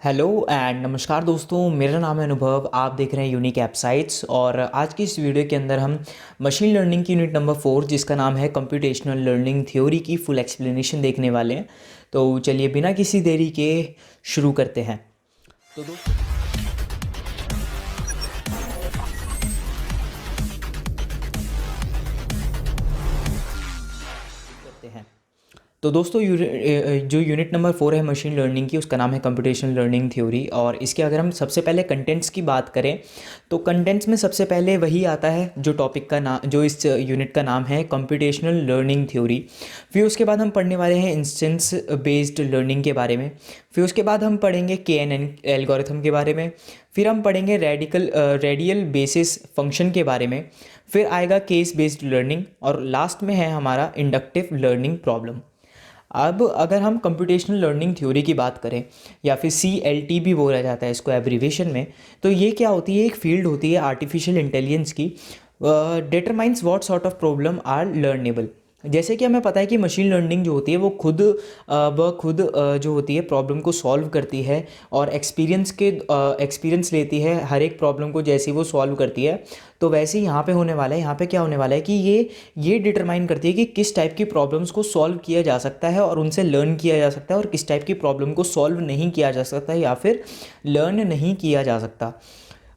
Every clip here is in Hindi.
हेलो एंड नमस्कार दोस्तों, मेरा नाम है अनुभव। आप देख रहे हैं यूनिक एप्साइट्स और आज की इस वीडियो के अंदर हम मशीन लर्निंग की यूनिट नंबर 4 जिसका नाम है कंप्यूटेशनल लर्निंग थ्योरी की फुल एक्सप्लेनेशन देखने वाले हैं। तो चलिए बिना किसी देरी के शुरू करते हैं। तो दोस्तों करते हैं तो दोस्तों जो यूनिट नंबर 4 है मशीन लर्निंग की, उसका नाम है कंप्यूटेशनल लर्निंग थ्योरी। और इसके अगर हम सबसे पहले कंटेंट्स की बात करें तो कंटेंट्स में सबसे पहले वही आता है जो टॉपिक का नाम, जो इस यूनिट का नाम है कंप्यूटेशनल लर्निंग थ्योरी। फिर उसके बाद हम पढ़ने वाले हैं इंस्टेंस बेस्ड लर्निंग के बारे में। फिर उसके बाद हम पढ़ेंगे KNN एल्गोरिथम के बारे में। फिर हम पढ़ेंगे रेडियल बेसिस फंक्शन के बारे में। फिर आएगा केस बेस्ड लर्निंग और लास्ट में है हमारा इंडक्टिव लर्निंग प्रॉब्लम। अब अगर हम कंप्यूटेशनल लर्निंग थ्योरी की बात करें या फिर CLT भी बोला जाता है इसको एब्रीवेशन में, तो ये क्या होती है? एक फील्ड होती है आर्टिफिशियल इंटेलिजेंस की, determines what sort of problem are learnable. जैसे कि हमें पता है कि मशीन लर्निंग जो होती है वो खुद जो होती है प्रॉब्लम को सॉल्व करती है और एक्सपीरियंस लेती है हर एक प्रॉब्लम को जैसे ही वो सॉल्व करती है। तो वैसे ही यहाँ पे होने वाला है, यहाँ पे क्या होने वाला है कि ये डिटरमाइन करती है कि किस टाइप की प्रॉब्लम्स को सॉल्व किया जा सकता है और उनसे लर्न किया जा सकता है, और किस टाइप की प्रॉब्लम को सॉल्व नहीं किया जा सकता या फिर लर्न नहीं किया जा सकता।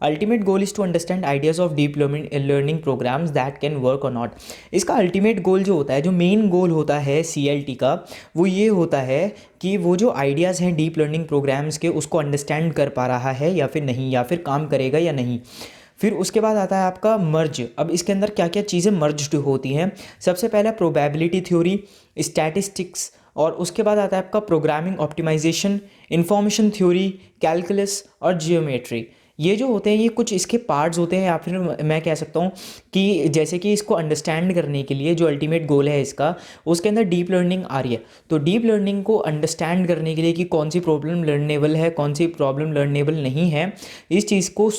Ultimate goal is to understand ideas of deep learning programs that can work or not. इसका अल्टीमेट गोल जो होता है, जो मेन गोल होता है CLT का, वो ये होता है कि वो जो आइडियाज़ हैं डीप लर्निंग प्रोग्राम्स के, उसको अंडरस्टैंड कर पा रहा है या फिर नहीं, या फिर काम करेगा या नहीं। फिर उसके बाद आता है आपका मर्ज। अब इसके अंदर क्या क्या चीज़ें मर्ज होती हैं? सबसे पहला प्रोबेबिलिटी थ्योरी, स्टैटिस्टिक्स, और उसके बाद आता है आपका programming optimization, information theory, calculus और जियोमेट्री। ये जो होते हैं ये कुछ इसके पार्ट्स होते हैं, या फिर मैं कह सकता हूँ कि जैसे कि इसको अंडरस्टैंड करने के लिए जो अल्टीमेट गोल है इसका, उसके अंदर डीप लर्निंग आ रही है। तो डीप लर्निंग को अंडरस्टैंड करने के लिए कि कौन सी प्रॉब्लम लर्नेबल है, कौन सी प्रॉब्लम लर्नेबल नहीं है, इस चीज़ को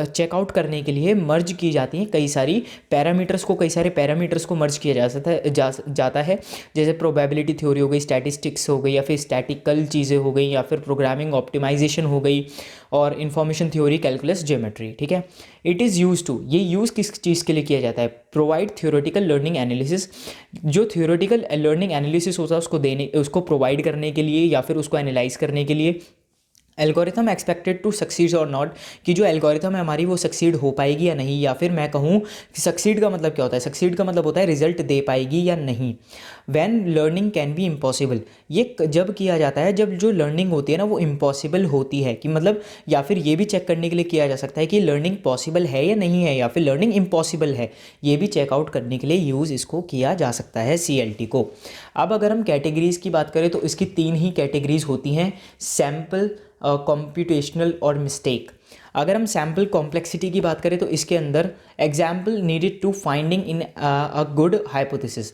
चेकआउट करने के लिए मर्ज की जाती हैं कई सारी पैरामीटर्स को मर्ज किया जाता है। जैसे प्रोबेबिलिटी थ्योरी हो गई, स्टैटिस्टिक्स हो गई, या फिर स्टैटिकल चीज़ें हो गई, या फिर प्रोग्रामिंग ऑप्टिमाइजेशन हो गई, और इन्फॉर्मेशन थ्योरी, कैलकुलस, ज्योमेट्री। ठीक है। इट इज़ यूज टू, ये यूज़ किस चीज़ के लिए किया जाता है? Provide theoretical learning analysis. जो थ्योरेटिकल लर्निंग एनालिसिस होता है उसको प्रोवाइड करने के लिए या फिर उसको एनालाइज करने के लिए। एल्गोरिथम एक्सपेक्टेड टू सक्सीड और नॉट, कि जो एल्गोरिथम है हमारी वो सक्सीड हो पाएगी या नहीं, या फिर मैं कहूँ कि सक्सीड का मतलब क्या होता है? सक्सीड का मतलब होता है रिजल्ट दे पाएगी या नहीं। When learning can be impossible, ये जब किया जाता है जब जो लर्निंग होती है ना वो इम्पॉसिबल होती है, कि मतलब, या फिर ये भी चेक करने के लिए किया जा सकता है कि लर्निंग पॉसिबल है या नहीं है, या फिर लर्निंग इम्पॉसिबल है, ये भी चेकआउट करने के लिए यूज़ इसको किया जा सकता है CLT को। अब अगर हम कैटेगरीज़ की बात करें तो इसकी 3 ही कैटेगरीज होती हैं: सैम्पल, कंप्यूटेशनल और मिस्टेक। अगर हम सैम्पल कॉम्प्लेक्सिटी की बात करें तो इसके अंदर example needed to finding in a good hypothesis,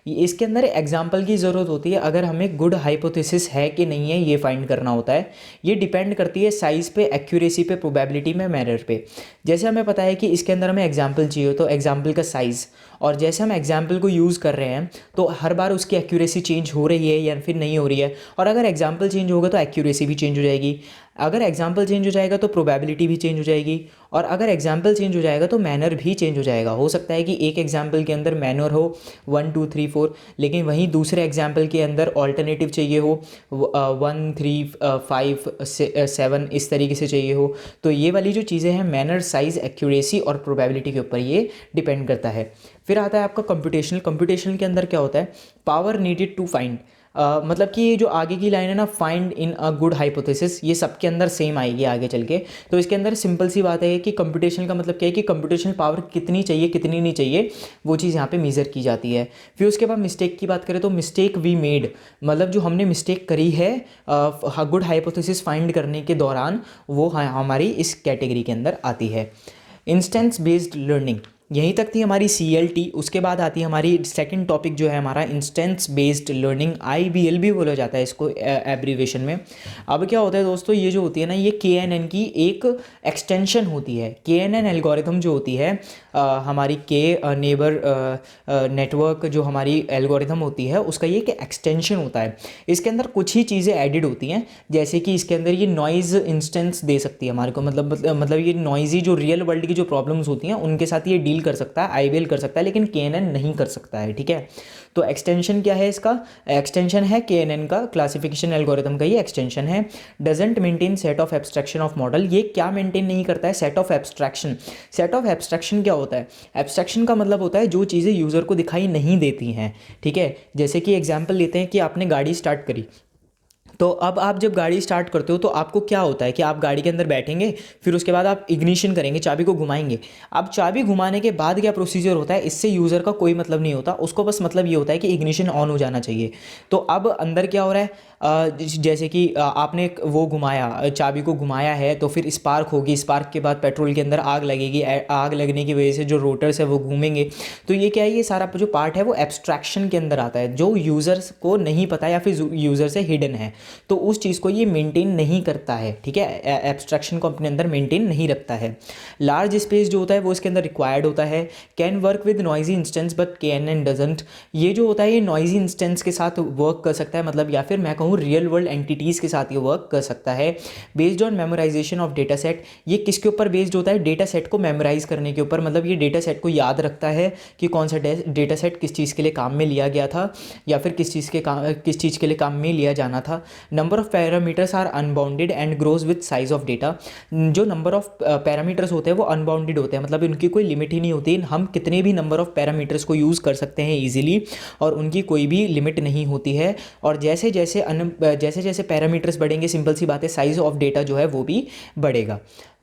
इसके अंदर एग्जाम्पल की ज़रूरत होती है अगर हमें गुड हाइपोथेसिस है कि नहीं है ये फाइंड करना होता है। ये डिपेंड करती है साइज़ पे, एक्यूरेसी पे, प्रोबेबिलिटी में, मेथड पे। जैसे हमें पता है कि इसके अंदर हमें एग्जाम्पल चाहिए तो एग्जाम्पल का साइज़, और जैसे हम एग्जाम्पल को यूज़ कर रहे हैं तो हर बार उसकी एक्यूरेसी चेंज हो रही है या फिर नहीं हो रही है, और अगर एग्जाम्पल चेंज होगा तो एक्यूरेसी भी चेंज हो जाएगी। अगर एग्जाम्पल चेंज हो जाएगा तो प्रोबेबिलिटी भी चेंज हो जाएगी, और अगर एग्जाम्पल चेंज हो जाएगा तो मैनर भी चेंज हो जाएगा। हो सकता है कि एक एग्जाम्पल के अंदर मैनर हो 1 2 3 4, लेकिन वहीं दूसरे एग्जाम्पल के अंदर ऑल्टरनेटिव चाहिए हो 1 3 5 7, इस तरीके से चाहिए हो। तो ये वाली जो चीज़ें हैं मैनर, साइज़, एक्यूरेसी और प्रोबेबिलिटी के ऊपर ये डिपेंड करता है। फिर आता है आपका कंप्यूटेशनल के अंदर क्या होता है? पावर नीडेड टू फाइंड, मतलब कि ये जो आगे की लाइन है ना, find in a good hypothesis, ये सबके अंदर सेम आएगी आगे चल के। तो इसके अंदर सिंपल सी बात है कि कंप्यूटेशनल का मतलब क्या है कि कंप्यूटेशनल पावर कितनी चाहिए कितनी नहीं चाहिए, वो चीज़ यहाँ पे मेज़र की जाती है। फिर उसके बाद मिस्टेक की बात करें तो मिस्टेक वी मेड, मतलब जो हमने मिस्टेक करी है गुड हाइपोथेसिस फाइंड करने के दौरान, वो हमारी इस कैटेगरी के अंदर आती है। इंस्टेंस बेस्ड लर्निंग, यहीं तक थी हमारी CLT। उसके बाद आती है हमारी सेकंड टॉपिक जो है हमारा इंस्टेंस बेस्ड लर्निंग, IBL भी बोला जाता है इसको एब्रीवेशन में। अब क्या होता है दोस्तों, ये जो होती है ना, ये KNN की एक एक्सटेंशन होती है। KNN एल्गोरिथम जो होती है हमारी के नेबर नेटवर्क जो हमारी एल्गोरिथम होती है उसका ये एक एक्सटेंशन होता है। इसके अंदर कुछ ही चीज़ें एडिड होती हैं, जैसे कि इसके अंदर ये नॉइज़ इंस्टेंस दे सकती है हमारे को, मतलब ये नॉइज़ी जो रियल वर्ल्ड की जो प्रॉब्लम्स होती हैं उनके साथ ये डील कर सकता है, IBL कर सकता है, लेकिन KNN नहीं कर सकता है। ठीक है, तो एक्सटेंशन क्या है इसका, एक्सटेंशन है KNN का, क्लासिफिकेशन एल्गोरिथम का ये एक्सटेंशन है। Doesn't maintain set of abstraction of model, ये क्या मेंटेन नहीं करता है, set of abstraction. Set of abstraction क्या होता है, एब्स्ट्रैक्शन का मतलब होता है जो चीज़ें यूज़र को दिखाई नहीं देती हैं। ठीक है, जैसे कि एग्जांपल लेते हैं कि आपने गाड़ी स्टार्ट करी, तो अब आप जब गाड़ी स्टार्ट करते हो तो आपको क्या होता है कि आप गाड़ी के अंदर बैठेंगे, फिर उसके बाद आप इग्निशन करेंगे, चाबी को घुमाएंगे। अब चाबी घुमाने के बाद क्या प्रोसीजर होता है, इससे यूज़र का कोई मतलब नहीं होता, उसको बस मतलब ये होता है कि इग्निशन ऑन हो जाना चाहिए। तो अब अंदर क्या हो रहा है, जैसे कि आपने वो घुमाया, चाबी को घुमाया है, तो फिर स्पार्क होगी, स्पार्क के बाद पेट्रोल के अंदर आग लगेगी, आग लगने की वजह से जो रोटर्स है वो घूमेंगे। तो ये क्या है, ये सारा जो पार्ट है वो एब्स्ट्रैक्शन के अंदर आता है, जो यूज़र्स को नहीं पता या फिर यूज़र से हिडन है, तो उस चीज़ को ये मेंटेन नहीं करता है। ठीक है, एब्स्ट्रैक्शन को अपने अंदर मेंटेन नहीं रखता है। लार्ज स्पेस जो होता है वो इसके अंदर रिक्वायर्ड होता है। Can work with noisy instance but KNN doesn't, ये जो होता है ये नॉइजी इंस्टेंस के साथ वर्क कर सकता है, मतलब या फिर मैं कहूँ रियल वर्ल्ड एंटिटीज़ के साथ ये वर्क कर सकता है। Based on memorisation of data set, ये किसके ऊपर बेस्ड होता है, डेटा सेट को मेमोराइज करने के ऊपर, मतलब ये डेटा सेट को याद रखता है कि कौन सा डेटा सेट किस चीज़ के लिए काम में लिया गया था या फिर किस चीज़ के लिए काम में लिया जाना था। Number of parameters are unbounded and grows with size of data, जो नंबर ऑफ पैरामीटर्स होते हैं वो अनबाउंडेड होते हैं, मतलब उनकी कोई लिमिट ही नहीं होती, हम कितने भी नंबर ऑफ पैरामीटर्स को यूज़ कर सकते हैं ईजिली, और उनकी कोई भी लिमिट नहीं होती है। और जैसे जैसे पैरामीटर्स बढ़ेंगे, सिंपल सी बात है, साइज ऑफ डेटा जो है वो भी बढ़ेगा।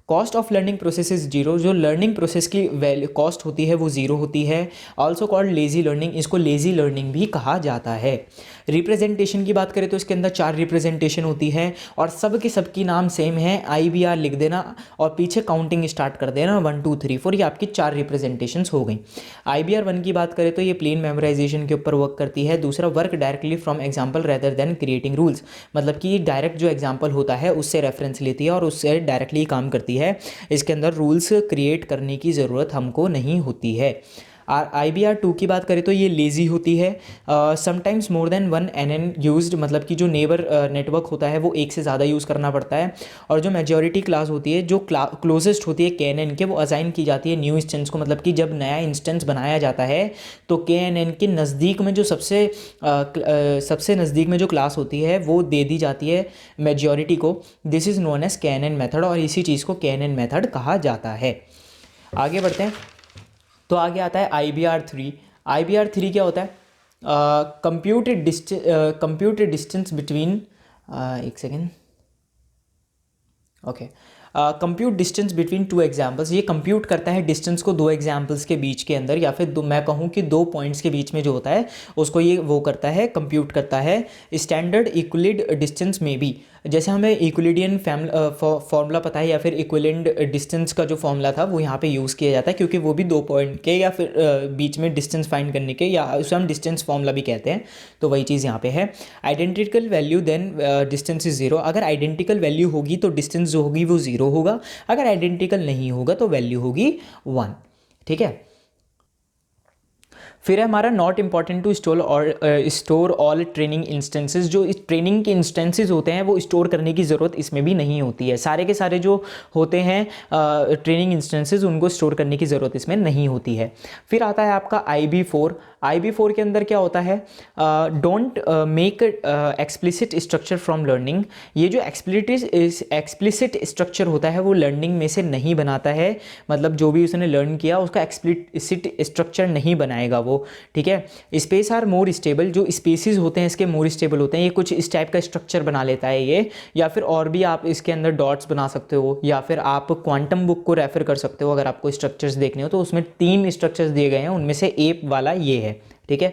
Cost of learning process is zero, जो लर्निंग प्रोसेस की वैल्यू कॉस्ट होती है वो ज़ीरो होती है। ऑल्सो कॉल्ड लेजी लर्निंग, इसको लेजी लर्निंग भी कहा जाता है। रिप्रेजेंटेशन की बात करें तो इसके अंदर 4 रिप्रेजेंटेशन होती है और सबकी नाम सेम है, IBR लिख देना और पीछे काउंटिंग स्टार्ट कर देना 1 2 3 4, ये आपकी 4 रिप्रेजेंटेशंस हो गई। IBR 1 की बात करें तो ये प्लेन मेमोराइजेशन के ऊपर वर्क करती है। दूसरा, work directly from example rather than creating rules, मतलब कि डायरेक्ट जो एग्जाम्पल होता है उससे रेफरेंस लेती है और उससे डायरेक्टली काम करती है, इसके अंदर रूल्स क्रिएट करने की ज़रूरत हमको नहीं होती है। IBR 2 की बात करें तो ये लेज़ी होती है। Sometimes more than 1 NN used, मतलब कि जो नेबर नेटवर्क होता है वो एक से ज़्यादा यूज़ करना पड़ता है। और जो मेजॉरिटी क्लास होती है, जो क्लोजेस्ट होती है KNN के, वो असाइन की जाती है न्यू इंस्टेंस को, मतलब कि जब नया इंस्टेंस बनाया जाता है तो KNN के नज़दीक में जो सबसे नज़दीक में जो क्लास होती है वो दे दी जाती है मेजॉरिटी को। This is known as KNN method, और इसी चीज़ को KNN मेथड कहा जाता है। आगे बढ़ते हैं, तो आगे आता है IBR 3। IBR 3 क्या होता है, कंप्यूटेड डिस्टेंस बिटवीन, एक second, okay, compute distance between 2 examples, ये कंप्यूट करता है डिस्टेंस को 2 एग्जाम्पल्स के बीच के अंदर, या फिर मैं कहूँ कि 2 पॉइंट्स के बीच में जो होता है उसको ये वो करता है, कंप्यूट करता है। स्टैंडर्ड इक्विलिड डिस्टेंस में भी, जैसे हमें इक्विलिडियन फॉर्मूला पता है या फिर इक्विलेंट डिस्टेंस का जो फॉर्मूला था वो यहाँ पे यूज़ किया जाता है, क्योंकि वो भी 2 पॉइंट के या फिर बीच में डिस्टेंस फाइंड करने के, या उसे हम डिस्टेंस फॉर्मूला भी कहते हैं, तो वही चीज़ यहाँ पे है। Identical value then distance is zero, अगर आइडेंटिकल वैल्यू होगी तो डिस्टेंस जो होगी वो ज़ीरो होगा, अगर आइडेंटिकल नहीं होगा तो वैल्यू होगी 1। ठीक है, फिर है हमारा not important to store all training instances, जो इस ट्रेनिंग के इंस्टेंसेस होते हैं वो स्टोर करने की ज़रूरत इसमें भी नहीं होती है, सारे के सारे जो होते हैं ट्रेनिंग इंस्टेंसेस उनको स्टोर करने की ज़रूरत इसमें नहीं होती है। फिर आता है आपका IB4 के अंदर क्या होता है, don't make explicit structure from learning, ये जो एक्सप्लिसिट स्ट्रक्चर होता है वो लर्निंग में से नहीं बनाता है, मतलब जो भी उसने लर्न किया उसका एक्सप्लिसिट स्ट्रक्चर नहीं बनाएगा वो। ठीक है, स्पेस आर मोर स्टेबल, जो स्पेसिस होते हैं इसके मोर स्टेबल होते हैं, ये कुछ इस टाइप का स्ट्रक्चर बना लेता है ये, या फिर और भी आप इसके अंदर डॉट्स बना सकते हो, या फिर आप क्वांटम बुक को रेफर कर सकते हो अगर आपको स्ट्रक्चर्स देखने हो, तो उसमें 3 स्ट्रक्चर्स दिए गए हैं, उनमें से एक वाला ये है। ठीक है,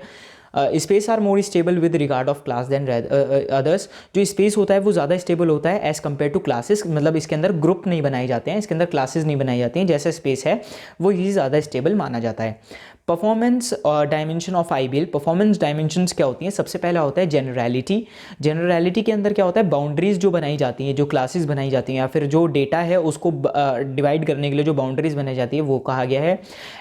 space are more stable with regard of class than others. जो स्पेस होता है वो ज़्यादा स्टेबल होता है एज़ कम्पेयर टू क्लासेस, मतलब इसके अंदर ग्रुप नहीं बनाए जाते हैं, इसके अंदर क्लासेस नहीं बनाई जाती हैं, जैसा स्पेस है वो ही ज़्यादा स्टेबल माना जाता है। Performance dimension of IBL, performance dimensions क्या होती हैं? सबसे पहला होता है जनरलिटी। जनरलिटी के अंदर क्या होता है? बाउंड्रीज जो बनाई जाती हैं, जो क्लासेस बनाई जाती हैं या फिर जो डेटा है उसको डिवाइड करने के लिए जो बाउंड्रीज बनाई जाती है वो कहा गया है।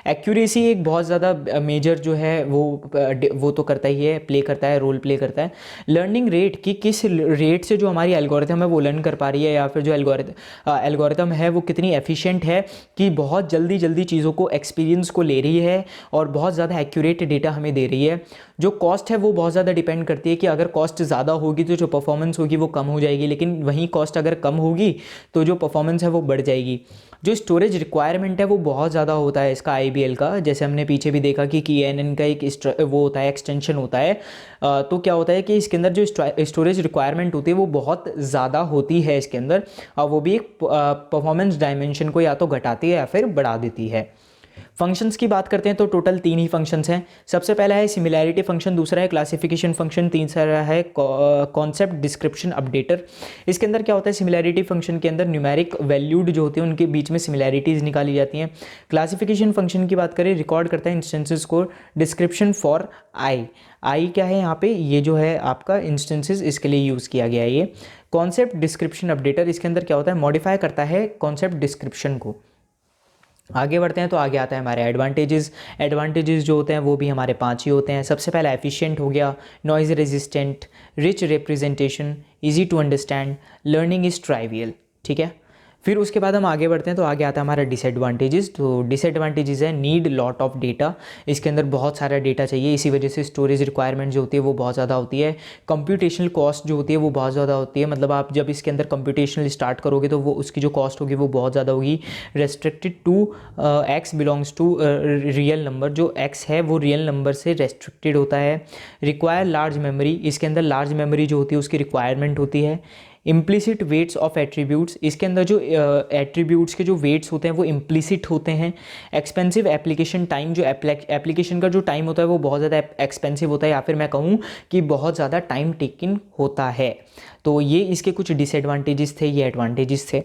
एक्यूरेसी एक बहुत ज़्यादा मेजर जो है वो तो करता ही है, प्ले करता है, रोल प्ले करता है। लर्निंग रेट कि किस रेट से जो हमारी एल्गोरिथम है वो लर्न कर पा रही है, या फिर जो एल्गोरिथम है वो कितनी एफिशिएंट है कि बहुत जल्दी जल्दी चीज़ों को एक्सपीरियंस को ले रही है और बहुत ज़्यादा एक्यूरेट डेटा हमें दे रही है। जो कॉस्ट है वो बहुत ज़्यादा डिपेंड करती है कि अगर कॉस्ट ज़्यादा होगी तो जो परफॉर्मेंस होगी वो कम हो जाएगी, लेकिन वहीं कॉस्ट अगर कम होगी तो जो परफॉर्मेंस है वो बढ़ जाएगी। जो स्टोरेज रिक्वायरमेंट है वो बहुत ज़्यादा होता है इसका आईबीएल का, जैसे हमने पीछे भी देखा कि KNN का एक वो होता है, एक्सटेंशन होता है। तो क्या होता है कि इसके अंदर जो स्टोरेज रिक्वायरमेंट होती है वो बहुत ज़्यादा होती है इसके अंदर, और वो भी एक परफॉर्मेंस डायमेंशन को या तो घटाती है या फिर बढ़ा देती है। फंक्शंस की बात करते हैं तो टोटल 3 ही फंक्शंस हैं। सबसे पहला है सिमिलैरिटी फंक्शन, दूसरा है क्लासिफिकेशन फंक्शन, तीसरा है कॉन्सेप्ट डिस्क्रिप्शन अपडेटर। इसके अंदर क्या होता है? सिमिलैरिटी फंक्शन के अंदर न्यूमेरिक वैल्यूड जो होते हैं उनके बीच में सिमिलैरिटीज़ निकाली जाती हैं। क्लासिफिकेशन फंक्शन की बात करें, रिकॉर्ड करता है इंस्टेंसेस को। डिस्क्रिप्शन फॉर आई क्या है यहाँ पे? ये जो है आपका इंस्टेंसेस, इसके लिए यूज़ किया गया है ये। कॉन्सेप्ट डिस्क्रिप्शन अपडेटर इसके अंदर क्या होता है? मॉडिफाई करता है कॉन्सेप्ट डिस्क्रिप्शन को। आगे बढ़ते हैं तो आगे आता है हमारे एडवांटेजेस। एडवांटेजेस जो होते हैं वो भी हमारे 5 ही होते हैं। सबसे पहला एफिशिएंट हो गया, noise resistant, rich representation, easy to understand, learning is trivial. ठीक है, फिर उसके बाद हम आगे बढ़ते हैं तो आगे आता है हमारा डिसएडवांटेजेस। तो डिसएडवांटेजेस है नीड लॉट ऑफ डेटा, इसके अंदर बहुत सारा डेटा चाहिए, इसी वजह से स्टोरेज रिक्वायरमेंट जो होती है वो बहुत ज़्यादा होती है। कंप्यूटेशनल कॉस्ट जो होती है वो बहुत ज़्यादा होती है, मतलब आप जब इसके अंदर कंप्यूटेशनल स्टार्ट करोगे तो वो उसकी जो कॉस्ट होगी वो बहुत ज़्यादा होगी। Restricted to X belongs to real number, जो एक्स है वो रियल नंबर से रेस्ट्रिक्टेड होता है। रिक्वायर लार्ज मेमोरी, इसके अंदर लार्ज मेमोरी जो होती है उसकी रिक्वायरमेंट होती है। इम्प्लिसिट वेट्स ऑफ एट्रीब्यूट्स, इसके अंदर जो एट्रीब्यूट्स के जो वेट्स होते हैं वो इम्प्लिसिट होते हैं। एक्सपेंसिव एप्लीकेशन टाइम, जो एप्लीकेशन का जो टाइम होता है वो बहुत ज़्यादा एक्सपेंसिव होता है, या फिर मैं कहूँ कि बहुत ज़्यादा टाइम टेकिंग होता है। तो ये इसके कुछ डिसएडवांटेजेस थे, ये एडवांटेजेस थे।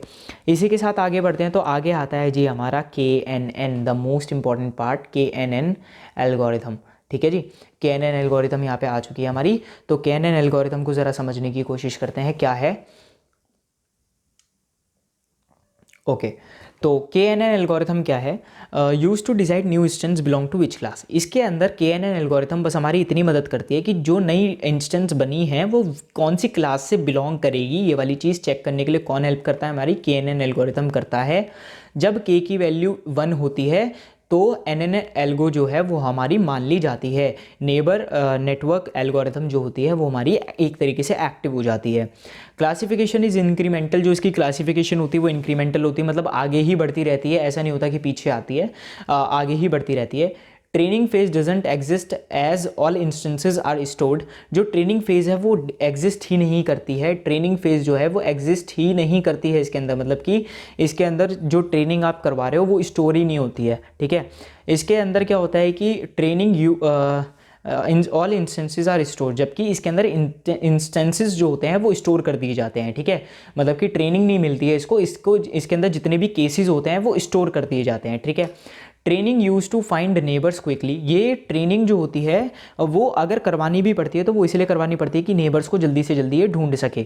इसी के साथ आगे बढ़ते हैं तो आगे आता है जी हमारा KNN, the most important part, KNN algorithm. ठीक है जी, KNN एल्गोरिथम यहाँ पे आ चुकी है हमारी। तो KNN एल्गोरिथम को ज़रा समझने की कोशिश करते हैं क्या है। ओके, तो KNN एल्गोरिथम क्या है? Use to decide new instance belong to which class. इसके अंदर KNN एल्गोरिथम बस हमारी इतनी मदद करती है कि जो नई इंस्टेंस बनी है वो कौन सी क्लास से बिलोंग करेगी, ये वाली चीज़ चेक करने के लिए कौन हेल्प करता है? हमारी KNN एल्गोरिथम करता है। जब K की वैल्यू 1 होती है तो NN एल्गो जो है वो हमारी मान ली जाती है। नेबर नेटवर्क एल्गोरिथम जो होती है वो हमारी एक तरीके से एक्टिव हो जाती है। क्लासिफिकेशन इज़ इंक्रीमेंटल, जो इसकी क्लासिफिकेशन होती है वो इंक्रीमेंटल होती है, मतलब आगे ही बढ़ती रहती है, ऐसा नहीं होता कि पीछे आती है, आगे ही बढ़ती रहती है। Training phase doesn't exist as all instances are stored, जो ट्रेनिंग फेज है वो एग्जिस्ट ही नहीं करती है, ट्रेनिंग फेज जो है वो एग्जिस्ट ही नहीं करती है इसके अंदर, मतलब कि इसके अंदर जो ट्रेनिंग आप करवा रहे हो वो स्टोर ही नहीं होती है। ठीक है, इसके अंदर क्या होता है कि training all instances are store, जबकि इसके अंदर इंस्टेंसेज जो होते हैं वो स्टोर कर दिए जाते हैं। ठीक है, मतलब कि ट्रेनिंग नहीं मिलती है इसको इसके अंदर जितने भी केसेस होते हैं वो स्टोर कर दिए जाते हैं। ठीक है, training use to find neighbours quickly, ये ट्रेनिंग जो होती है वो अगर करवानी भी पड़ती है तो वो इसलिए करवानी पड़ती है कि नेबर्स को जल्दी से जल्दी ये ढूंढ सके।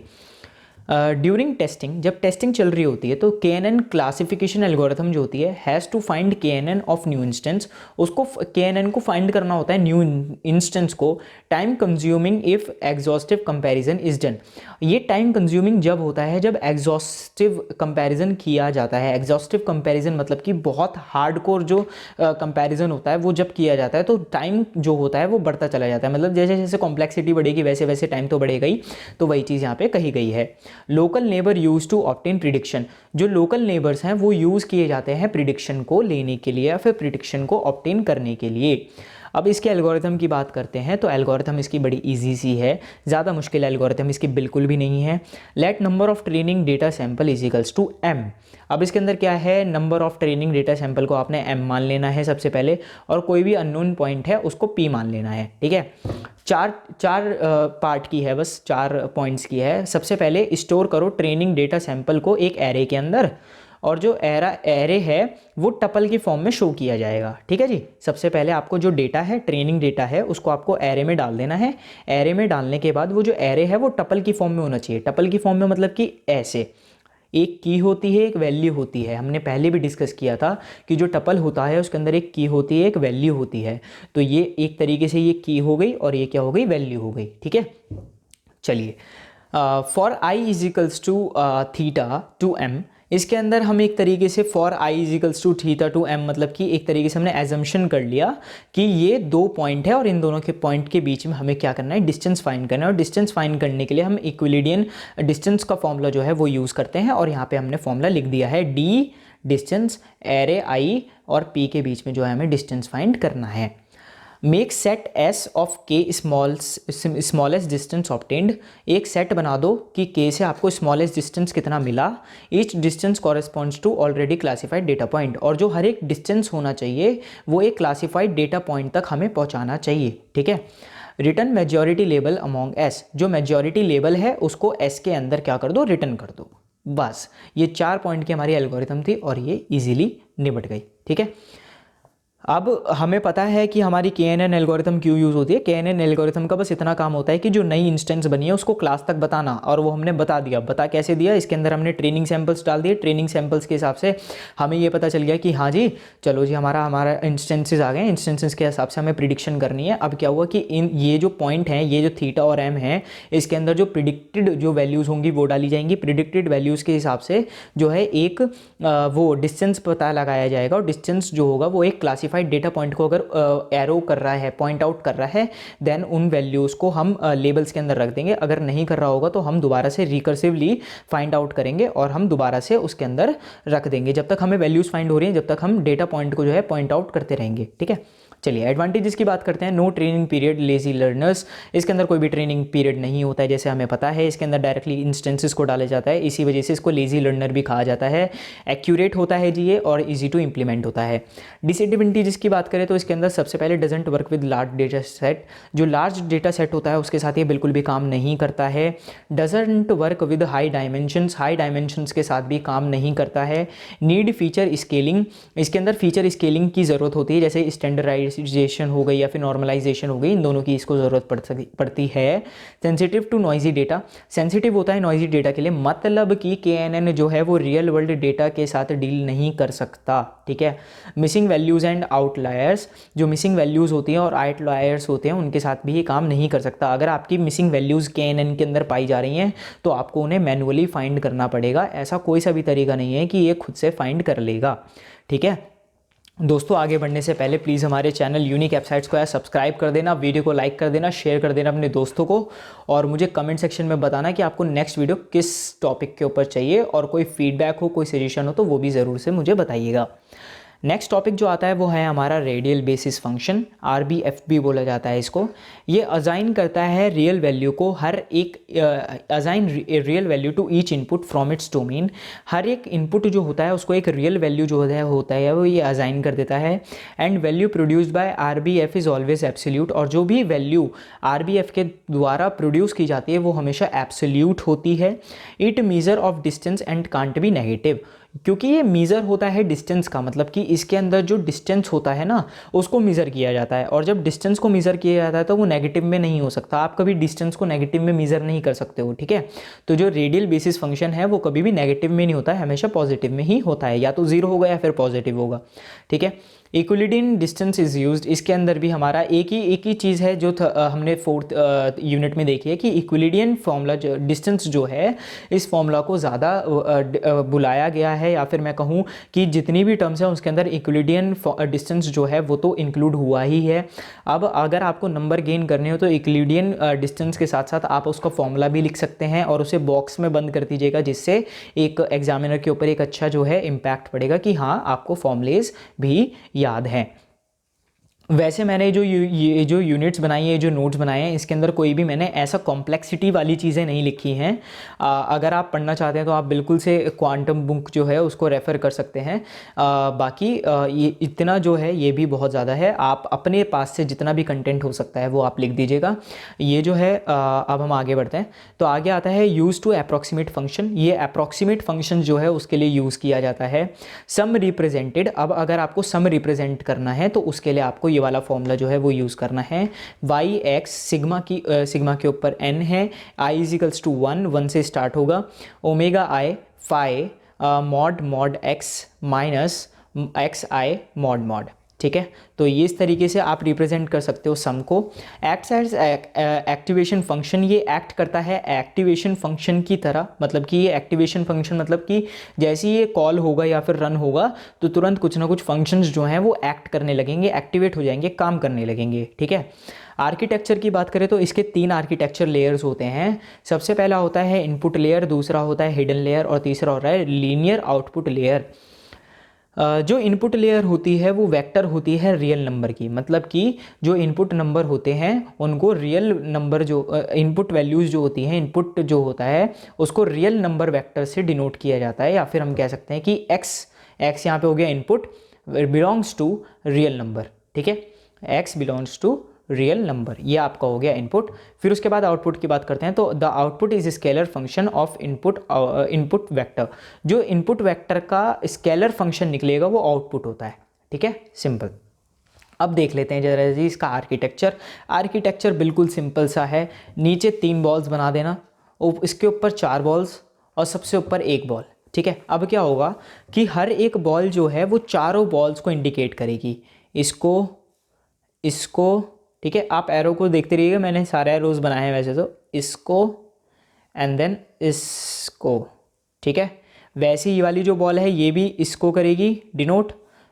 ड्यूरिंग टेस्टिंग, जब टेस्टिंग चल रही होती है तो KNN क्लासिफिकेशन एल्गोरिथम जो होती है has to find KNN of new instance, उसको KNN को फाइंड करना होता है न्यू इंस्टेंस को। Time consuming if exhaustive comparison is done, ये टाइम कंज्यूमिंग जब होता है जब एग्जॉस्टिव कंपैरिजन किया जाता है। एग्जॉस्टिव कंपैरिजन मतलब कि बहुत हार्डकोर जो कंपैरिजन होता है वो जब किया जाता है तो टाइम जो होता है वो बढ़ता चला जाता है, मतलब जैसे जैसे कॉम्प्लेक्सिटी बढ़ेगी वैसे वैसे टाइम तो बढ़ेगा ही, तो वही चीज़ यहाँ पे कही गई है। Local neighbour use to obtain prediction, जो लोकल नेबर्स हैं वो यूज़ किए जाते हैं प्रिडिक्शन को लेने के लिए या फिर प्रिडिक्शन को ऑब्टेन करने के लिए। अब इसके एल्गोरिथम की बात करते हैं तो एल्गोरिथम इसकी बड़ी ईजी सी है, ज़्यादा मुश्किल एल्गोरिथम इसकी बिल्कुल भी नहीं है। Let number of training data sample is equals to M. अब इसके अंदर क्या है, number of training data sample को आपने एम मान लेना है सबसे पहले, और कोई भी अननोन पॉइंट है उसको पी मान लेना है। ठीक है, चार पार्ट की है, बस 4 पॉइंट्स की है। सबसे पहले स्टोर करो ट्रेनिंग डेटा सैंपल को एक एरे के अंदर, और जो एरे है वो टपल की फॉर्म में शो किया जाएगा। ठीक है जी, सबसे पहले आपको जो डेटा है, ट्रेनिंग डेटा है, उसको आपको एरे में डाल देना है। एरे में डालने के बाद वो जो एरे है वो टपल की फॉर्म में होना चाहिए। टपल की फॉर्म में मतलब कि ऐसे एक की होती है, एक वैल्यू होती है। हमने पहले भी डिस्कस किया था कि जो टपल होता है उसके अंदर एक की होती है, एक वैल्यू होती है। तो ये एक तरीके से ये की हो गई और ये क्या हो गई, वैल्यू हो गई। ठीक है, चलिए, for I is equals to theta to M, इसके अंदर हम एक तरीके से for I is equals to theta to M, मतलब कि एक तरीके से हमने एजम्पशन कर लिया कि ये 2 पॉइंट है और इन दोनों के पॉइंट के बीच में हमें क्या करना है, डिस्टेंस फाइंड करना है। और डिस्टेंस फाइंड करने के लिए हम इक्विलिडियन डिस्टेंस का फॉर्मूला जो है वो यूज़ करते हैं, और यहाँ पे हमने फॉर्मूला लिख दिया है डी डिस्टेंस एरे आई और पी के बीच में जो है हमें डिस्टेंस फाइंड करना है। मेक सेट एस ऑफ के स्मॉलेस्ट डिस्टेंस ऑब्टेन्ड, एक सेट बना दो कि के से आपको स्मॉलेस्ट डिस्टेंस कितना मिला। Each distance corresponds to already classified data point, और जो हर एक डिस्टेंस होना चाहिए वो एक क्लासिफाइड डेटा पॉइंट तक हमें पहुंचाना चाहिए। ठीक है, return majority label among S, जो मेजॉरिटी लेबल है उसको एस के अंदर क्या कर दो, रिटर्न कर दो। बस ये 4 पॉइंट की हमारी एल्गोरिथम थी और ये इजीली निपट गई। ठीक है, अब हमें पता है कि हमारी KNN एल्गोरिथम क्यों यूज़ होती है। KNN एल्गोरिथम का बस इतना काम होता है कि जो नई इंस्टेंस बनी है उसको क्लास तक बताना, और वो हमने बता दिया। बता कैसे दिया, इसके अंदर हमने ट्रेनिंग सैंपल्स डाल दिए। ट्रेनिंग सैंपल्स के हिसाब से हमें ये पता चल गया कि हाँ जी चलो जी हमारा इंस्टेंसेस आ गए। इंस्टेंसेस के हिसाब से हमें प्रिडिक्शन करनी है। अब क्या हुआ कि ये जो पॉइंट हैं, ये जो थीटा और एम है, इसके अंदर जो प्रिडिक्टेड जो वैल्यूज़ होंगी वो डाली जाएंगी। प्रिडिक्टेड वैल्यूज़ के हिसाब से जो है एक वो डिस्टेंस पता लगाया जाएगा, और डिस्टेंस जो होगा वो एक क्लासिफाइड डेटा पॉइंट को अगर एरो कर रहा है, पॉइंट आउट कर रहा है, देन उन वैल्यूज़ को हम लेबल्स के अंदर रख देंगे। अगर नहीं कर रहा होगा तो हम दोबारा से रिकर्सिवली फाइंड आउट करेंगे और हम दोबारा से उसके अंदर रख देंगे। जब तक हमें वैल्यूज़ फाइंड हो रही हैं, जब तक हम डेटा पॉइंट को जो है पॉइंट आउट करते रहेंगे। ठीक है, चलिए एडवांटेजेस की बात करते हैं। No training period, lazy learners, इसके अंदर कोई भी ट्रेनिंग पीरियड नहीं होता है, जैसे हमें पता है। इसके अंदर डायरेक्टली इंस्टेंसेस को डाला जाता है, इसी वजह से इसको लेजी लर्नर भी कहा जाता है। एक्यूरेट होता है जी ये, और इजी टू इंप्लीमेंट होता है। डिसएडवांटेजेस की बात करें तो इसके अंदर सबसे पहले doesn't work with large data set, जो लार्ज डेटा सेट होता है उसके साथ ये बिल्कुल भी काम नहीं करता है। Doesn't work with high dimensions, high dimensions के साथ भी काम नहीं करता है। नीड फीचर स्केलिंग, इसके अंदर फीचर स्केलिंग की ज़रूरत होती है, जैसे स्टैंडर्डाइजेशन हो गई या फिर नॉर्मलाइजेशन हो गई, इन दोनों की इसको ज़रूरत पड़ती है। Sensitive to noisy data, sensitive होता है नॉइजी डेटा के लिए, मतलब कि KNN जो है वो रियल वर्ल्ड डेटा के साथ डील नहीं कर सकता। ठीक है, मिसिंग वैल्यूज़ एंड आउटलायर्स, जो मिसिंग वैल्यूज़ होती हैं और आउटलायर्स होते हैं उनके साथ भी ये काम नहीं कर सकता। अगर आपकी मिसिंग वैल्यूज़ KNN के अंदर पाई जा रही हैं तो आपको उन्हें मैनुअली फाइंड करना पड़ेगा, ऐसा कोई सा भी तरीका नहीं है कि ये खुद से फाइंड कर लेगा। ठीक है दोस्तों, आगे बढ़ने से पहले प्लीज़ हमारे चैनल यूनिक वेबसाइट्स को सब्सक्राइब कर देना, वीडियो को लाइक कर देना, शेयर कर देना अपने दोस्तों को, और मुझे कमेंट सेक्शन में बताना कि आपको नेक्स्ट वीडियो किस टॉपिक के ऊपर चाहिए, और कोई फीडबैक हो, कोई सजेशन हो तो वो भी ज़रूर से मुझे बताइएगा। नेक्स्ट टॉपिक जो आता है वो है हमारा रेडियल बेसिस फंक्शन, RBF भी बोला जाता है इसको। ये असाइन करता है रियल वैल्यू को, हर एक assign real value to each input from its domain, हर एक इनपुट जो होता है उसको एक रियल वैल्यू जो होता है वो ये असाइन कर देता है। And value produced by RBF is always absolute, और जो भी वैल्यू RBF के द्वारा प्रोड्यूस की जाती है वो हमेशा एब्सोल्यूट होती है। It measure of distance and can't be negative, क्योंकि ये मीज़र होता है डिस्टेंस का, मतलब कि इसके अंदर जो डिस्टेंस होता है ना उसको मीज़र किया जाता है, और जब डिस्टेंस को मीज़र किया जाता है तो वो नेगेटिव में नहीं हो सकता। आप कभी डिस्टेंस को नेगेटिव में मीज़र नहीं कर सकते हो। ठीक है, तो जो रेडियल बेसिस फंक्शन है वो कभी भी नेगेटिव में नहीं होता है, हमेशा पॉजिटिव में ही होता है, या तो 0 होगा या फिर पॉजिटिव होगा। ठीक है, इक्विलिडियन डिस्टेंस इज़ यूज्ड, इसके अंदर भी हमारा एक ही चीज़ है जो हमने 4th यूनिट में देखी है कि इक्विलिडियन फॉर्मूला जो डिस्टेंस जो है, इस फॉर्मूला को ज़्यादा बुलाया गया है, या फिर मैं कहूँ कि जितनी भी टर्म्स हैं उसके अंदर इक्विलिडियन डिस्टेंस जो है वो तो इंक्लूड हुआ ही है। अब अगर आपको नंबर गेन करने हो तो इक्विलिडियन डिस्टेंस के साथ साथ आप उसका फॉर्मूला भी लिख सकते हैं और उसे बॉक्स में बंद कर दीजिएगा, जिससे एक एग्जामिनर के ऊपर एक अच्छा जो है इम्पैक्ट पड़ेगा कि हाँ आपको फॉर्मूलेज भी याद है। वैसे मैंने जो ये जो यूनिट्स बनाई है, जो नोट्स बनाए हैं, इसके अंदर कोई भी मैंने ऐसा कॉम्प्लेक्सिटी वाली चीज़ें नहीं लिखी हैं। अगर आप पढ़ना चाहते हैं तो आप बिल्कुल से क्वांटम बुक जो है उसको रेफ़र कर सकते हैं। बाकी ये इतना जो है ये भी बहुत ज़्यादा है, आप अपने पास से जितना भी कंटेंट हो सकता है वो आप लिख दीजिएगा। ये जो है अब हम आगे बढ़ते हैं। तो आगे आता है यूज़ टू अप्रॉक्सीमेट फंक्शन। ये अप्रॉक्सीमेट फंक्शन जो है उसके लिए यूज़ किया जाता है। सम रिप्रेजेंटेड, अब अगर आपको सम रिप्रेजेंट करना है तो उसके लिए आपको ये वाला फॉर्मूला जो है वो यूज़ करना है। वाई एक्स सिग्मा के ऊपर एन है, आई इजिकल्स टू 1 से स्टार्ट होगा, omega I phi mod X minus X I mod. ठीक है, तो ये इस तरीके से आप रिप्रेजेंट कर सकते हो सम को। एक्ट्स एज एक्टिवेशन फंक्शन, ये एक्ट करता है एक्टिवेशन फंक्शन की तरह। मतलब कि ये एक्टिवेशन फंक्शन मतलब कि जैसे ये कॉल होगा या फिर रन होगा तो तुरंत कुछ ना कुछ फंक्शंस जो हैं वो एक्ट करने लगेंगे, एक्टिवेट हो जाएंगे, काम करने लगेंगे। ठीक है, आर्किटेक्चर की बात करें तो इसके 3 आर्किटेक्चर लेयर्स होते हैं। सबसे पहला होता है इनपुट लेयर, दूसरा होता है हिडन लेयर और तीसरा होता है लीनियर आउटपुट लेयर। जो इनपुट लेयर होती है वो वेक्टर होती है रियल नंबर की। मतलब कि जो इनपुट नंबर होते हैं उनको रियल नंबर, जो इनपुट वैल्यूज़ जो होती हैं, इनपुट जो होता है उसको रियल नंबर वेक्टर से डिनोट किया जाता है। या फिर हम कह सकते हैं कि एक्स यहाँ पे हो गया input, belongs to real number. ठीक है, X belongs to real number, ये आपका हो गया इनपुट। फिर उसके बाद आउटपुट की बात करते हैं तो the output is scalar function of input vector. जो इनपुट वेक्टर का स्केलर फंक्शन निकलेगा वो आउटपुट होता है। ठीक है, सिंपल। अब देख लेते हैं जरा जी इसका आर्किटेक्चर बिल्कुल सिंपल सा है। नीचे 3 बॉल्स बना देना, और इसके ऊपर 4 बॉल्स और सबसे ऊपर 1 बॉल। ठीक है, अब क्या होगा कि हर एक बॉल जो है वो चारों बॉल्स को इंडिकेट करेगी, इसको। ठीक है, आप एरो को देखते रहिएगा, मैंने सारे एरोज बनाए हैं वैसे तो, इसको एंड देन इसको। ठीक है, वैसे ये वाली जो बॉल है ये भी इसको करेगी डिनोट,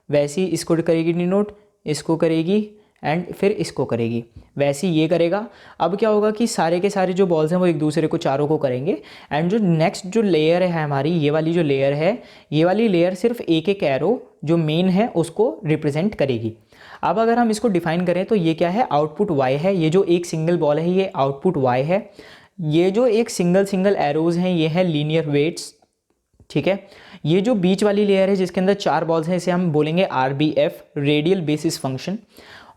वैसे ही इसको करेगी डिनोट, इसको करेगी एंड फिर इसको करेगी, वैसे ही ये करेगा। अब क्या होगा कि सारे के सारे जो बॉल्स हैं वो एक दूसरे को चारों को करेंगे। एंड जो नेक्स्ट जो लेयर है हमारी, ये वाली जो लेयर है, ये वाली लेयर सिर्फ एक एक एरो जो मेन है उसको रिप्रेजेंट करेगी। अब अगर हम इसको डिफाइन करें तो ये क्या है, आउटपुट y है। ये जो एक सिंगल बॉल है ये आउटपुट y है। ये जो एक सिंगल एरोज हैं ये है लीनियर वेट्स। ठीक है, ये जो बीच वाली लेयर है जिसके अंदर 4 बॉल्स हैं इसे हम बोलेंगे RBF, रेडियल बेसिस फंक्शन।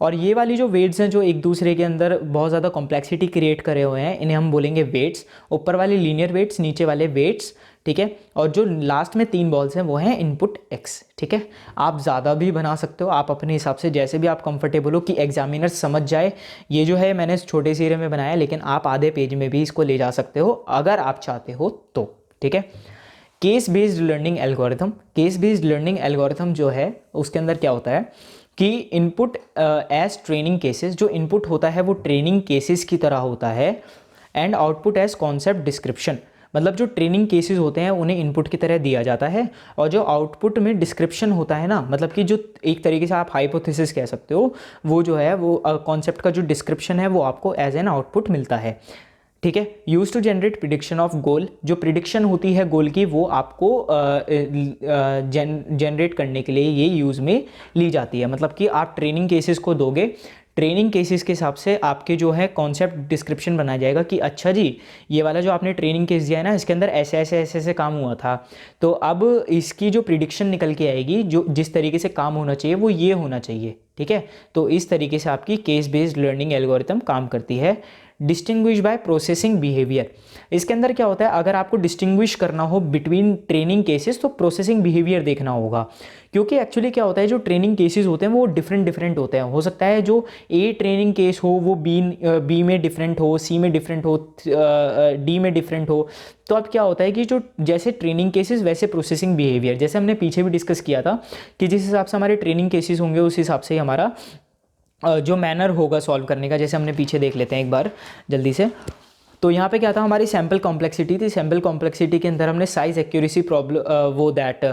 और ये वाली जो वेट्स हैं जो एक दूसरे के अंदर बहुत ज़्यादा कॉम्प्लेक्सिटी क्रिएट करे हुए हैं, इन्हें हम बोलेंगे वेट्स। ऊपर वाले लीनियर वेट्स, नीचे वाले वेट्स। ठीक है, और जो लास्ट में 3 बॉल्स हैं वो हैं इनपुट x। ठीक है, आप ज़्यादा भी बना सकते हो, आप अपने हिसाब से जैसे भी आप कंफर्टेबल हो कि एग्जामिनर समझ जाए। ये जो है मैंने छोटे सीरे में बनाया, लेकिन आप आधे पेज में भी इसको ले जा सकते हो अगर आप चाहते हो तो। ठीक है, केस बेस्ड लर्निंग एल्गोरिथम जो है उसके अंदर क्या होता है कि इनपुट एज ट्रेनिंग केसेस, जो इनपुट होता है वो ट्रेनिंग केसेस की तरह होता है। And output as concept description, मतलब जो ट्रेनिंग केसेस होते हैं उन्हें इनपुट की तरह दिया जाता है, और जो आउटपुट में डिस्क्रिप्शन होता है ना, मतलब कि जो एक तरीके से आप हाइपोथेसिस कह सकते हो, वो जो है वो कॉन्सेप्ट का जो डिस्क्रिप्शन है वो आपको एज एन आउटपुट मिलता है। ठीक है, use to generate prediction of goal, जो प्रिडिक्शन होती है गोल की वो आपको जनरेट करने के लिए ये यूज़ में ली जाती है। मतलब कि आप ट्रेनिंग केसेस को दोगे, ट्रेनिंग केसेस के हिसाब से आपके जो है कॉन्सेप्ट डिस्क्रिप्शन बनाया जाएगा कि अच्छा जी ये वाला जो आपने ट्रेनिंग केस दिया है ना, इसके अंदर ऐसे ऐसे ऐसे ऐसे काम हुआ था, तो अब इसकी जो प्रिडिक्शन निकल के आएगी, जो जिस तरीके से काम होना चाहिए वो ये होना चाहिए। ठीक है, तो इस तरीके से आपकी केस बेस्ड लर्निंग एल्गोरिथम काम करती है। डिस्टिंग्विश बाय प्रोसेसिंग बिहेवियर, इसके अंदर क्या होता है, अगर आपको डिस्टिंग्विश करना हो बिटवीन ट्रेनिंग केसेस तो प्रोसेसिंग बिहेवियर देखना होगा। क्योंकि एक्चुअली क्या होता है, जो ट्रेनिंग केसेस होते हैं वो डिफरेंट होते हैं। हो सकता है जो ए ट्रेनिंग केस हो वो बी में डिफरेंट हो, सी में डिफरेंट हो, डी में डिफरेंट हो। तो अब क्या होता है कि जो जैसे ट्रेनिंग केसेस वैसे प्रोसेसिंग बिहेवियर, जैसे हमने पीछे भी डिस्कस किया था कि जिस हिसाब से हमारे ट्रेनिंग केसेस होंगे उस हिसाब से हमारा जो मैनर होगा सॉल्व करने का। जैसे हमने पीछे देख लेते हैं एक बार जल्दी से, तो यहाँ पे क्या था, हमारी सैम्पल कॉम्प्लेक्सिटी थी। सैम्पल कॉम्प्लेक्सिटी के अंदर हमने साइज एक्यूरेसी प्रॉब्लम वो दैट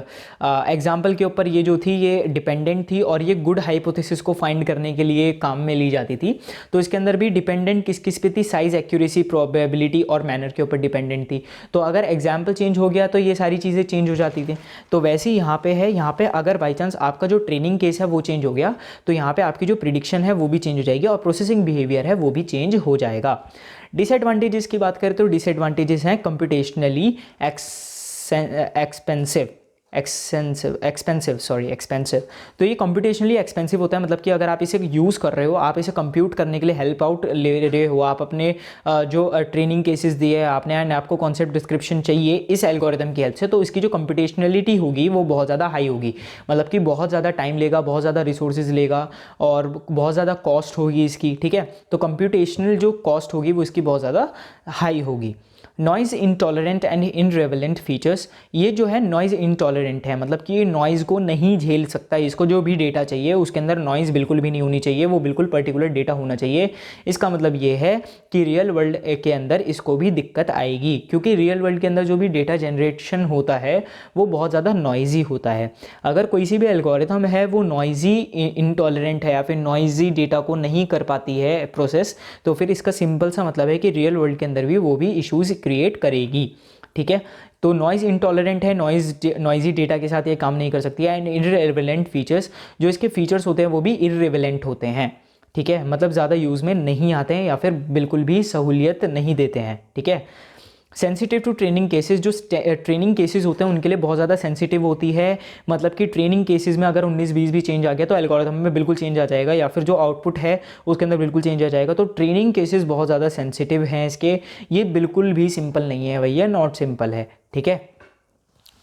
एग्जाम्पल के ऊपर ये जो थी ये डिपेंडेंट थी और ये गुड हाइपोथेसिस को फाइंड करने के लिए काम में ली जाती थी। तो इसके अंदर भी डिपेंडेंट किस किस पे थी, साइज एक्यूरेसी प्रोबेबिलिटी और मैनर के ऊपर डिपेंडेंट थी। तो अगर एग्जाम्पल चेंज हो गया तो ये सारी चीज़ें चेंज हो जाती थी। तो वैसे ही यहाँ पे है, यहाँ पे अगर बाई चांस आपका जो ट्रेनिंग केस है वो चेंज हो गया तो यहाँ पे आपकी जो प्रिडिक्शन है वो भी चेंज हो जाएगी और प्रोसेसिंग बिहेवियर है वो भी चेंज हो जाएगा। डिसएडवांटेजेस की बात करें तो डिसएडवांटेजेस हैं कंप्यूटेशनली एक्सपेंसिव। तो ये कंप्यूटेशनली एक्सपेंसिव होता है, मतलब कि अगर आप इसे यूज़ कर रहे हो, आप इसे कंप्यूट करने के लिए हेल्प आउट ले रहे हो, आप अपने जो ट्रेनिंग केसेस दिए हैं आपने एंड आपको कॉन्सेप्ट डिस्क्रिप्शन चाहिए इस एल्गोरिथम की हेल्प से, तो इसकी जो कंप्यूटेशनलिटी होगी वो बहुत ज़्यादा हाई होगी। मतलब कि बहुत ज़्यादा टाइम लेगा, बहुत ज़्यादा रिसोर्सेज लेगा और बहुत ज़्यादा कॉस्ट होगी इसकी, ठीक है। तो कंप्यूटेशनल जो कॉस्ट होगी वो इसकी बहुत ज़्यादा हाई होगी। नॉइज़ इंटॉलरेंट एंड इनरेलेवेंट फीचर्स, ये जो है नॉइज़ इंटॉलरेंट है, मतलब कि ये नॉइज़ को नहीं झेल सकता, इसको जो भी डेटा चाहिए उसके अंदर नॉइज़ बिल्कुल भी नहीं होनी चाहिए, वो बिल्कुल पर्टिकुलर डेटा होना चाहिए। इसका मतलब ये है कि रियल वर्ल्ड के अंदर इसको भी दिक्कत आएगी, क्योंकि रियल वर्ल्ड के अंदर जो भी डेटा जनरेशन होता है वो बहुत ज़्यादा नॉइज़ी होता है। अगर कोई सी भी एल्गोरिथम है वो नॉइज़ी इंटॉलरेंट है या फिर नॉइज़ी डेटा को नहीं कर पाती है प्रोसेस, तो फिर इसका सिंपल सा मतलब है कि रियल वर्ल्ड के अंदर भी वो भी इश्यूज़ क्रिएट करेगी, ठीक है। तो नॉइज़ इंटॉलरेंट है, नॉइज़ी डेटा के साथ ये काम नहीं कर सकती है। एंड इररिलेवेंट फीचर्स, जो इसके फीचर्स होते हैं वो भी इररिलेवेंट होते हैं, ठीक है, मतलब ज़्यादा यूज़ में नहीं आते हैं या फिर बिल्कुल भी सहूलियत नहीं देते हैं, ठीक है। सेंसिटिव टू ट्रेनिंग केसेस, जो ट्रेनिंग केसेस होते हैं उनके लिए बहुत ज़्यादा सेंसिटिव होती है, मतलब कि ट्रेनिंग केसेस में अगर 19-20 भी चेंज आ गया तो एल्गोरिथम में बिल्कुल चेंज आ जाएगा, या फिर जो आउटपुट है उसके अंदर बिल्कुल चेंज आ जाएगा। तो ट्रेनिंग केसेस बहुत ज़्यादा सेंसिटिव हैं इसके, ये बिल्कुल भी सिंपल नहीं है भैया, नॉट सिंपल है, ठीक है।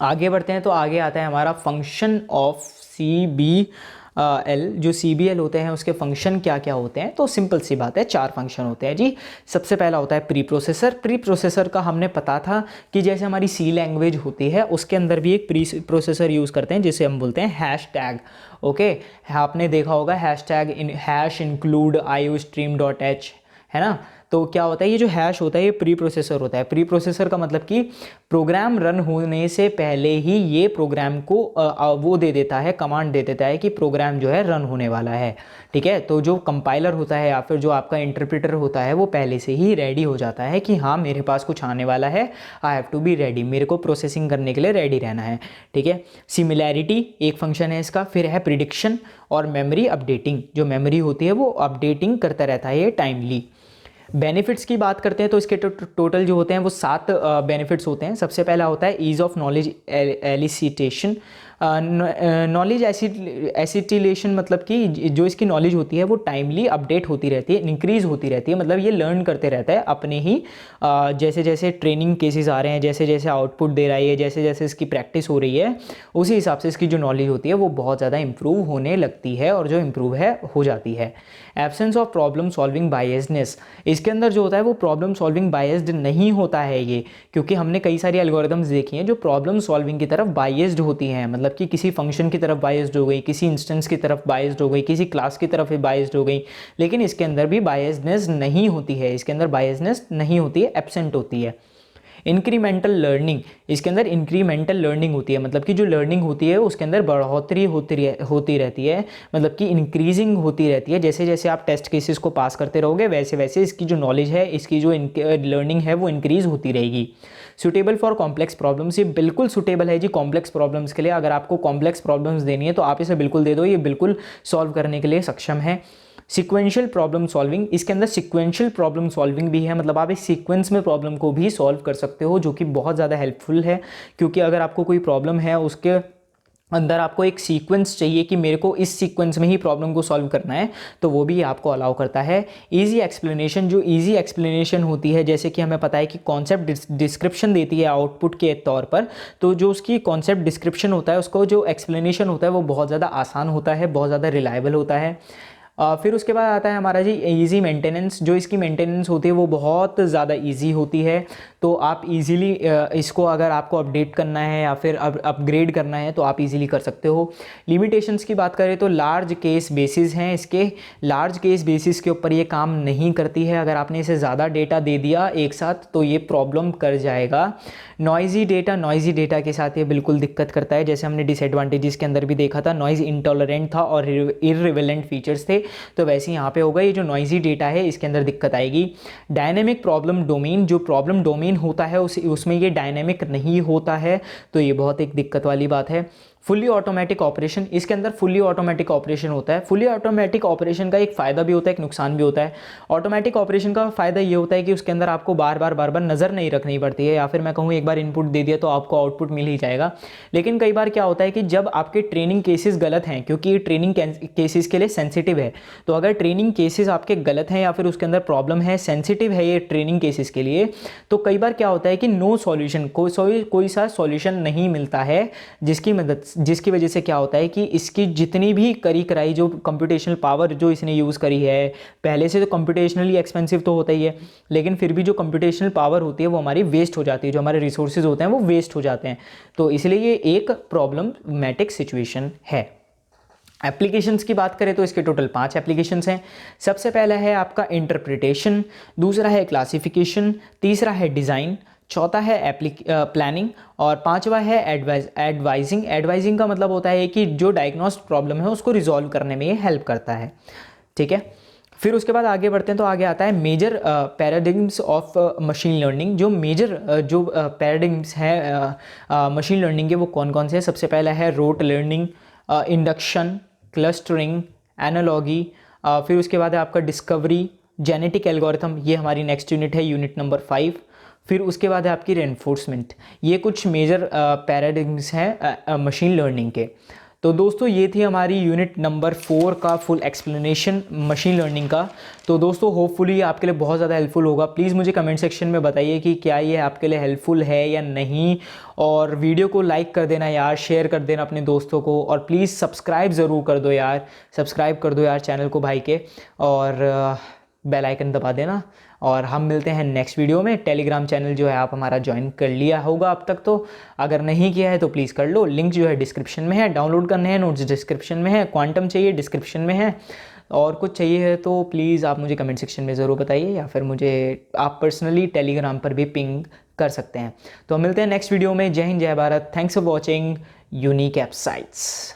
आगे बढ़ते हैं, तो आगे आता है हमारा फंक्शन ऑफ CBL। जो CBL होते हैं उसके फंक्शन क्या क्या होते हैं, तो सिंपल सी बात है, 4 फंक्शन होते हैं जी। सबसे पहला होता है प्री प्रोसेसर। प्री प्रोसेसर का हमने पता था कि जैसे हमारी C लैंग्वेज होती है उसके अंदर भी एक प्री प्रोसेसर यूज़ करते हैं जिसे हम बोलते हैं हैशटैग। ओके, आपने देखा होगा हैशटैग हैश इंक्लूड iostream.h, है ना। तो क्या होता है, ये जो हैश होता है ये प्री प्रोसेसर होता है। प्री प्रोसेसर का मतलब कि प्रोग्राम रन होने से पहले ही ये प्रोग्राम को वो दे देता है, कमांड दे देता है कि प्रोग्राम जो है रन होने वाला है, ठीक है। तो जो कंपाइलर होता है या फिर जो आपका इंटरप्रेटर होता है वो पहले से ही रेडी हो जाता है कि हाँ मेरे पास कुछ आने वाला है, I have to be ready, मेरे को प्रोसेसिंग करने के लिए रेडी रहना है, ठीक है। सिमिलैरिटी एक फंक्शन है इसका। फिर है प्रिडिक्शन और मेमोरी अपडेटिंग, जो मेमोरी होती है वो अपडेटिंग करता रहता है ये टाइमली। बेनिफिट्स की बात करते हैं तो इसके टोटल जो होते हैं वो 7 बेनिफिट्स होते हैं। सबसे पहला होता है ease of knowledge elicitation. Knowledge acetylation, मतलब कि जो इसकी नॉलेज होती है वो टाइमली अपडेट होती रहती है, इंक्रीज़ होती रहती है, मतलब ये लर्न करते रहता है अपने ही जैसे जैसे ट्रेनिंग केसेस आ रहे हैं, जैसे जैसे आउटपुट दे रहा है, जैसे जैसे इसकी प्रैक्टिस हो रही है, उसी हिसाब से इसकी जो नॉलेज होती है वो बहुत ज़्यादा इंप्रूव होने लगती है और जो इंप्रूव है हो जाती है। Absence of problem solving biasness, इसके अंदर जो होता है वो प्रॉब्लम सॉल्विंग बायस्ड नहीं होता है ये, क्योंकि हमने कई सारी एल्गोरिथम्स देखी हैं जो प्रॉब्लम सॉल्विंग की तरफ बायस्ड होती हैं, मतलब कि किसी फंक्शन की तरफ बायस्ड हो गई, किसी इंस्टेंस की तरफ बायस्ड हो गई, किसी क्लास की तरफ बायस्ड हो गई, लेकिन इसके अंदर भी बायस्डनेस नहीं होती है, इसके अंदर बायसनेस नहीं होती है, एब्सेंट होती है। इंक्रीमेंटल लर्निंग, इसके अंदर इंक्रीमेंटल लर्निंग होती है, मतलब कि जो लर्निंग होती है उसके अंदर बढ़ोतरी होती रहती है, मतलब कि इंक्रीजिंग होती रहती है। जैसे जैसे आप टेस्ट केसेस को पास करते रहोगे वैसे वैसे इसकी जो नॉलेज है, इसकी जो लर्निंग है वो इंक्रीज होती रहेगी। सूटेबल फॉर कॉम्प्लेक्स प्रॉब्लम्स, ये बिल्कुल सूटेबल है जी कॉम्प्लेक्स प्रॉब्लम्स के लिए। अगर आपको कॉम्प्लेक्स प्रॉब्लम्स देनी है तो आप इसे बिल्कुल दे दो, ये बिल्कुल सॉल्व करने के लिए सक्षम है। सीक्वेंशियल प्रॉब्लम सॉल्विंग, इसके अंदर सीक्वेंशियल प्रॉब्लम सॉल्विंग भी है, मतलब आप एक सीक्वेंस में प्रॉब्लम को भी सॉल्व कर सकते हो, जो कि बहुत ज़्यादा हेल्पफुल है, क्योंकि अगर आपको कोई प्रॉब्लम है उसके अंदर आपको एक सीक्वेंस चाहिए कि मेरे को इस सीक्वेंस में ही प्रॉब्लम को सॉल्व करना है, तो वो भी आपको अलाउ करता है। इजी एक्सप्लेनेशन, जो इजी एक्सप्लेनेशन होती है, जैसे कि हमें पता है कि कॉन्सेप्ट डिस्क्रिप्शन देती है आउटपुट के तौर पर, तो जो उसकी कॉन्सेप्ट डिस्क्रिप्शन होता है उसको जो एक्सप्लेनेशन होता है वो बहुत ज़्यादा आसान होता है, बहुत ज़्यादा रिलायबल होता है। फिर उसके बाद आता है हमारा जी इजी मेंटेनेंस, जो इसकी मेंटेनेंस होती है वो बहुत ज़्यादा इजी होती है। तो आप इजीली इसको अगर आपको अपडेट करना है या फिर अपग्रेड करना है तो आप इजीली कर सकते हो। लिमिटेशंस की बात करें तो लार्ज केस बेसिस हैं इसके, लार्ज केस बेसिस के ऊपर ये काम नहीं करती है। अगर आपने इसे ज़्यादा डेटा दे दिया एक साथ तो ये प्रॉब्लम कर जाएगा। नॉइज़ी डेटा के साथ ये बिल्कुल दिक्कत करता है, जैसे हमने डिसएडवांटेजेस के अंदर भी देखा था, नॉइज़ इंटॉलरेंट था और इररिलेवेंट फीचर्स थे, तो वैसे ही यहाँ पे होगा। ये जो नॉइज़ी डेटा है इसके अंदर दिक्कत आएगी। डायनेमिक प्रॉब्लम डोमेन, जो प्रॉब्लम डोमेन होता है उसमें ये डायनेमिक नहीं होता है, तो ये बहुत एक दिक्कत वाली बात है। फुल्ली ऑटोमेटिक ऑपरेशन, इसके अंदर फुल्ली ऑटोमेटिक ऑपरेशन होता है। फुल्ली ऑटोमेटिक ऑपरेशन का एक फ़ायदा भी होता है, एक नुकसान भी होता है। ऑटोमेटिक ऑपरेशन का फ़ायदा ये होता है कि उसके अंदर आपको बार बार नज़र नहीं रखनी पड़ती है, या फिर मैं कहूँ एक बार इनपुट दे दिया तो आपको आउटपुट मिल ही जाएगा। लेकिन कई बार क्या होता है कि जब आपके ट्रेनिंग केसेस गलत हैं, क्योंकि ये ट्रेनिंग केसेस के लिए सेंसिटिव है, तो अगर ट्रेनिंग केसेस आपके गलत हैं या फिर उसके अंदर प्रॉब्लम है, सेंसिटिव है ये ट्रेनिंग केसेस के लिए, तो कई बार क्या होता है कि नो सॉल्यूशन, कोई सा सॉल्यूशन नहीं मिलता है, जिसकी वजह से क्या होता है कि इसकी जितनी भी करी कराई जो कंप्यूटेशनल पावर जो इसने यूज़ करी है, पहले से तो कंप्यूटेशनली एक्सपेंसिव तो होता ही है, लेकिन फिर भी जो कंप्यूटेशनल पावर होती है वो हमारी वेस्ट हो जाती है, जो हमारे रिसोर्सेज होते हैं वो वेस्ट हो जाते हैं। तो इसलिए ये एक प्रॉब्लमैटिक सिचुएशन है। एप्लीकेशंस की बात करें तो इसके टोटल 5 एप्लीकेशंस हैं। सबसे पहला है आपका इंटरप्रिटेशन, दूसरा है क्लासिफिकेशन, तीसरा है डिज़ाइन, चौथा है प्लानिंग और पांचवा है एडवाइजिंग। एडवाइजिंग का मतलब होता है कि जो डायग्नोस्ड प्रॉब्लम है उसको रिजॉल्व करने में ये हेल्प करता है। ठीक है, फिर उसके बाद आगे बढ़ते हैं तो आगे आता है मेजर पैराडिग्म्स ऑफ मशीन लर्निंग। जो मेजर जो पैराडिग्म्स हैं मशीन लर्निंग के वो कौन कौन से हैं। सबसे पहला है rote learning, induction, clustering, analogy, फिर उसके बाद है आपका डिस्कवरी, जेनेटिक एल्गोरिथम, ये हमारी नेक्स्ट यूनिट है, यूनिट नंबर 5। फिर उसके बाद है आपकी रेनफोर्समेंट। ये कुछ मेजर पैराडिग्म्स हैं मशीन लर्निंग के। तो दोस्तों ये थी हमारी यूनिट नंबर 4 का फुल एक्सप्लेनेशन मशीन लर्निंग का। तो दोस्तों होपफुली ये आपके लिए बहुत ज़्यादा हेल्पफुल होगा। प्लीज़ मुझे कमेंट सेक्शन में बताइए कि क्या ये आपके लिए हेल्पफुल है या नहीं, और वीडियो को लाइक कर देना यार, शेयर कर देना अपने दोस्तों को, और प्लीज़ सब्सक्राइब ज़रूर कर दो यार, सब्सक्राइब कर दो यार चैनल को भाई के, और बेल आइकन दबा देना। और हम मिलते हैं नेक्स्ट वीडियो में। टेलीग्राम चैनल जो है आप हमारा ज्वाइन कर लिया होगा अब तक, तो अगर नहीं किया है तो प्लीज़ कर लो। लिंक जो है डिस्क्रिप्शन में है, डाउनलोड करने हैं नोट्स डिस्क्रिप्शन में है, क्वांटम चाहिए डिस्क्रिप्शन में है, और कुछ चाहिए है तो प्लीज़ आप मुझे कमेंट सेक्शन में ज़रूर बताइए, या फिर मुझे आप पर्सनली टेलीग्राम पर भी पिंग कर सकते हैं। तो हम मिलते हैं नेक्स्ट वीडियो में। जय हिंद, जय Bharat. Thanks for watching unique एप्साइट्स।